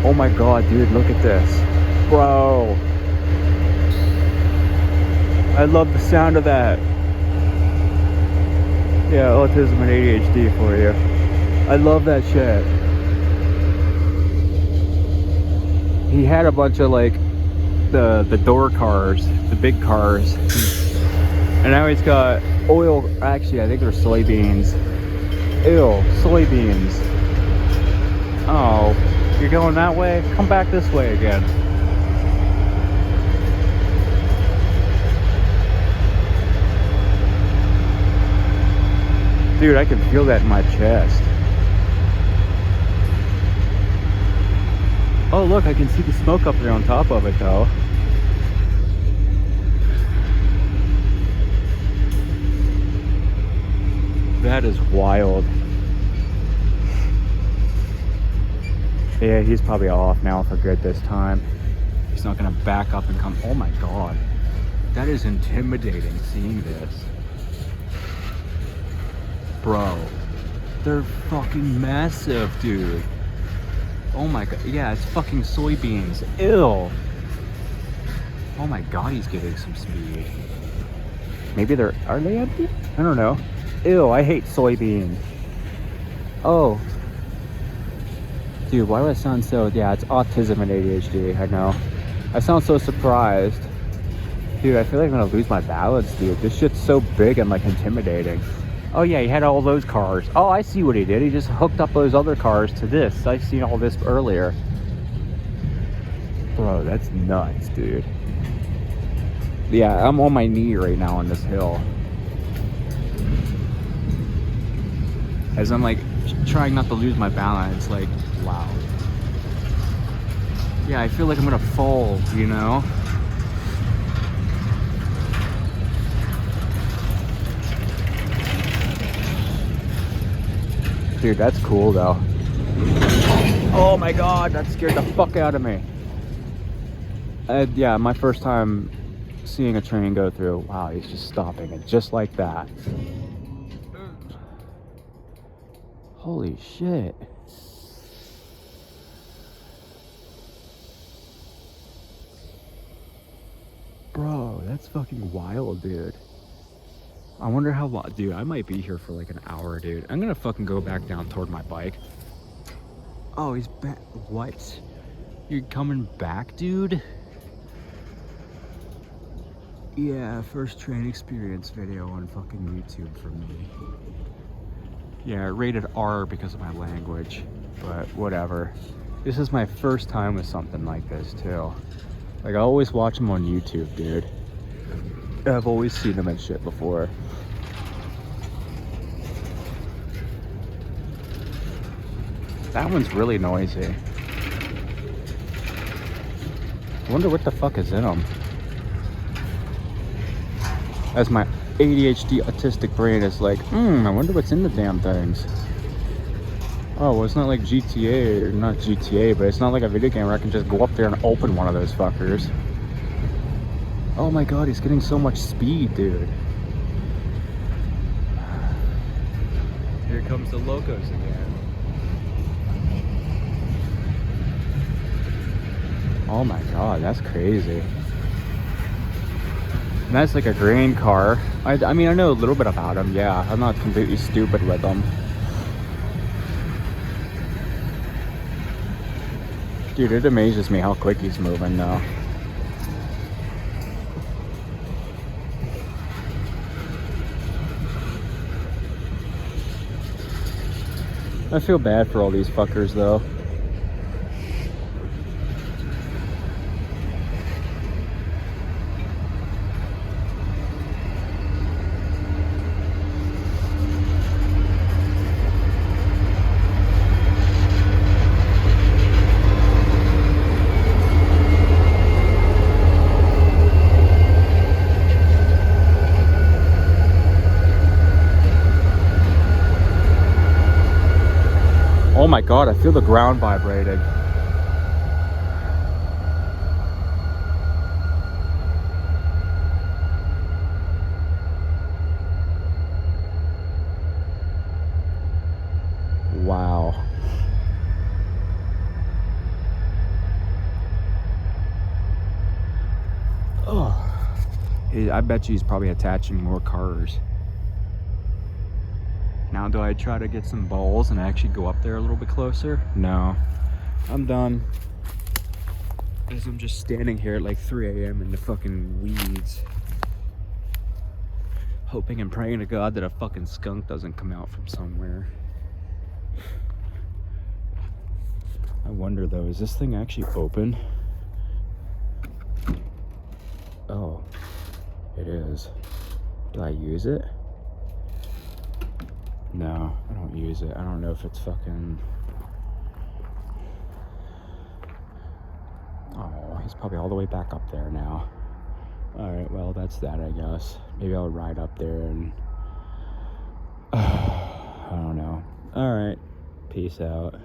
Oh my god, dude, look at this. Bro. I love the sound of that. Yeah, autism and ADHD for you. I love that shit. He had a bunch of like the door cars, the big cars. And now he's got oil, actually I think they're soybeans. Ew, soybeans. Oh, you're going that way? Come back this way again. Dude, I can feel that in my chest. Oh look, I can see the smoke up there on top of it though. That is wild. Yeah, he's probably off now for good this time. He's not gonna back up and come. Oh my god. That is intimidating seeing this. Bro, they're fucking massive, dude. Oh my god, yeah, it's fucking soybeans. Ew. Oh my god, he's getting some speed. Maybe are they empty? I don't know. Ew, I hate soybeans. Oh. Dude, why do I sound so, yeah, it's autism and ADHD, I know. I sound so surprised. Dude, I feel like I'm gonna lose my balance, dude. This shit's so big and like intimidating. Oh yeah, he had all those cars. Oh, I see what he did. He just hooked up those other cars to this. I seen all this earlier. Bro, that's nuts, dude. Yeah, I'm on my knee right now on this hill. As I'm like trying not to lose my balance, like, wow. Yeah, I feel like I'm gonna fall, you know? Dude, that's cool though. Oh my god, that scared the fuck out of me. Yeah, my first time seeing a train go through. Wow, he's just stopping it just like that. Holy shit. Bro, that's fucking wild, dude. I wonder how long, dude, I might be here for like an hour, dude. I'm gonna fucking go back down toward my bike. Oh, he's back. What? You're coming back, dude? Yeah, first train experience video on fucking YouTube for me. Yeah, rated R because of my language, but whatever. This is my first time with something like this too. Like, I always watch them on YouTube, dude. I've always seen them and shit before. That one's really noisy. I wonder what the fuck is in them. As my ADHD autistic brain is like, I wonder what's in the damn things. Oh, well, it's not like GTA, or not GTA, but it's not like a video game where I can just go up there and open one of those fuckers. Oh my god, he's getting so much speed, dude. Here comes the locos again. Oh my god, that's crazy. And that's like a grain car. I mean, I know a little bit about them, yeah. I'm not completely stupid with them. Dude, it amazes me how quick he's moving now. I feel bad for all these fuckers though. Oh my god, I feel the ground vibrating. Wow. I bet you he's probably attaching more cars. Now, do I try to get some balls and actually go up there a little bit closer? No. I'm done. As I'm just standing here at like 3 a.m. in the fucking weeds. Hoping and praying to God that a fucking skunk doesn't come out from somewhere. I wonder though, is this thing actually open? Oh, it is. Do I use it? No, I don't use it. I don't know if it's fucking... Oh, he's probably all the way back up there now. Alright, well, that's that, I guess. Maybe I'll ride up there and... I don't know. Alright, peace out.